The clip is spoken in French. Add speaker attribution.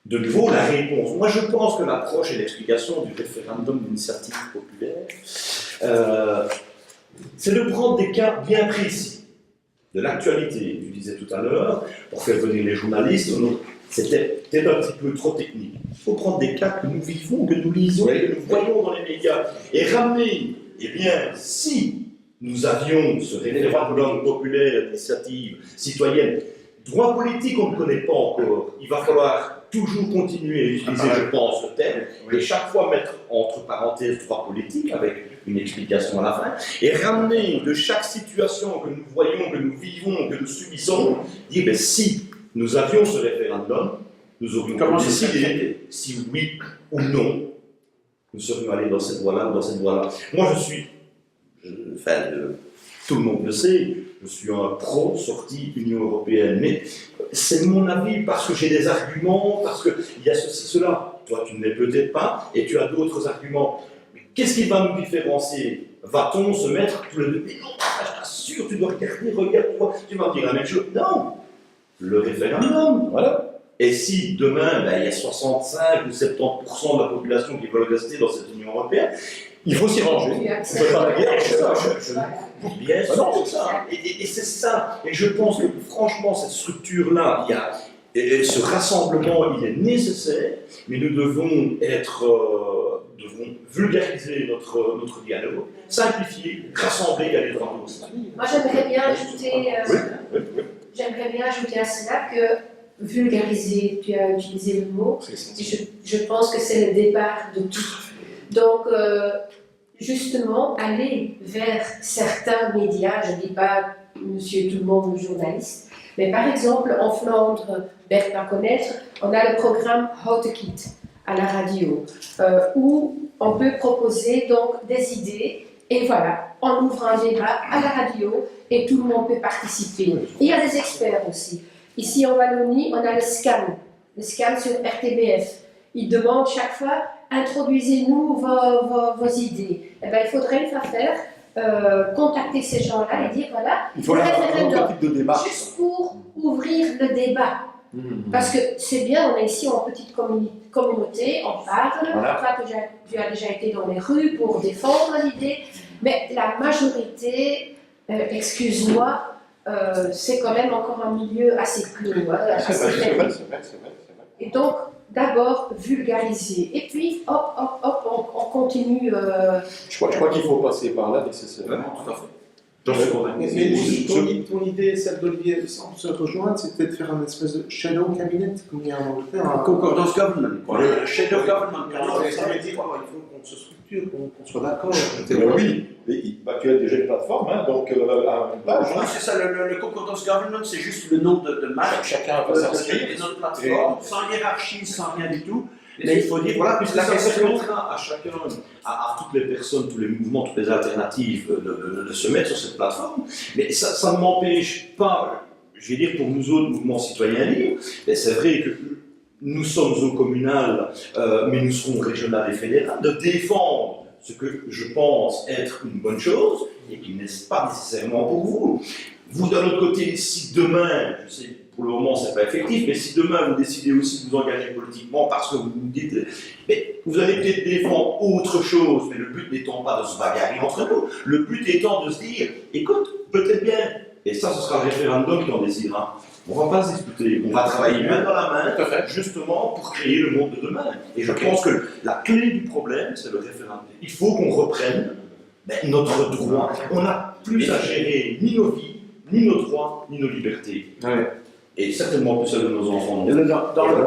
Speaker 1: de nouveau, la réponse. Moi, je pense que l'approche et l'explication du référendum d'initiative populaire, c'est de prendre des cas bien précis de l'actualité. Tu disais tout à l'heure, pour faire venir les journalistes, c'était peut-être un petit peu trop technique. Il faut prendre des cas que nous vivons, que nous lisons, que nous voyons dans les médias, et ramener, eh bien, si nous avions ce référendum populaire d'initiative citoyenne, droit politique, on ne connaît pas encore. Il va falloir toujours continuer à utiliser, je pense, le terme, et chaque fois mettre entre parenthèses droit politique, avec une explication à la fin, et ramener de chaque situation que nous voyons, que nous vivons, que nous subissons, dire, ben, si nous avions ce référendum, nous aurions décidé si oui ou non, nous serions allés dans cette voie-là ou dans cette voie-là. Moi, tout le monde le sait, je suis un pro-sortie Union européenne, mais c'est mon avis parce que j'ai des arguments, parce qu'il y a ceci, cela. Toi, tu ne l'es peut-être pas, et tu as d'autres arguments. Mais qu'est-ce qui va nous différencier? Va-t-on se mettre tous les deux? Mais non, je t'assure, tu dois regarder, regarde-toi, tu vas me dire la même chose. Non, le référendum, voilà. Et si demain, il y a 65 ou 70% de la population qui veulent rester dans cette Union européenne, il faut s'y ranger. On peut pas la guerre, bien sûr, c'est ça. Et c'est ça. Et je pense que franchement, cette structure-là, ce rassemblement, il est nécessaire, mais nous devons devons vulgariser notre dialogue, simplifier, rassembler, gagner de rencontre.
Speaker 2: Moi, j'aimerais bien ajouter à cela que vulgariser, tu as utilisé le mot, je pense que c'est le départ de tout. Donc, justement, aller vers certains médias, je ne dis pas monsieur tout le monde, le journaliste, mais par exemple, en Flandre, Bert va connaître, on a le programme How to Kit à la radio, où on peut proposer donc des idées, et voilà, on ouvre un débat à la radio, et tout le monde peut participer. Et il y a des experts aussi. Ici en Wallonie, on a le scan sur RTBF. Ils demandent chaque fois, introduisez-nous vos idées. Eh bien, il faudrait une fois faire, contacter ces gens-là et dire, voilà,
Speaker 3: il faut un type de débat.
Speaker 2: Juste pour ouvrir le débat. Parce que c'est bien, on est ici en petite communauté, on parle, toi tu as déjà été dans les rues pour défendre l'idée, mais la majorité, excuse-moi, c'est quand même encore un milieu assez clos. C'est vrai. Et donc, d'abord, vulgariser. Et puis, hop, on continue.
Speaker 3: Je crois qu'il faut passer par là nécessairement.
Speaker 1: Tout à fait.
Speaker 4: Mais ton idée, celle d'Olivier, sans se rejoindre, c'était de faire un espèce de shadow cabinet, comme il y a en Angleterre.
Speaker 5: Un concordance government. Le shadow government.
Speaker 4: Ça veut dire quoi? Il faut qu'on se structure, qu'on soit d'accord.
Speaker 3: Oui, tu as déjà une plateforme, hein, donc à une page.
Speaker 5: Oui, c'est ça, le concordance government, c'est juste le nom de marque.
Speaker 3: Chacun va s'inscrire.
Speaker 5: Notre plateforme, sans hiérarchie, sans rien du tout. Mais il faut dire,
Speaker 1: voilà, puisque ça permettra à chacun, à toutes les personnes, tous les mouvements, toutes les alternatives de se mettre sur cette plateforme. Mais ça ne m'empêche pas, je vais dire pour nous autres mouvements citoyens libres, c'est vrai que nous sommes au communal, mais nous serons régional et fédéral, de défendre ce que je pense être une bonne chose et qui n'est pas nécessairement pour vous. Vous, d'un autre côté, si demain, je sais, pour le moment, ce n'est pas effectif, mais si demain vous décidez aussi de vous engager politiquement parce que vous vous dites, mais vous allez peut-être défendre autre chose, mais le but n'étant pas de se bagarrer entre nous, le but étant de se dire, écoute, peut-être bien, et ça, ce sera le référendum qui en décidera. On ne va pas se discuter, on va travailler main dans la main, justement pour créer le monde de demain. Et je pense que la clé du problème, c'est le référendum. Il faut qu'on reprenne notre droit. On n'a plus à gérer ni nos vies, ni nos droits, ni nos libertés. Et certainement plus celle de nos enfants.
Speaker 5: Dans le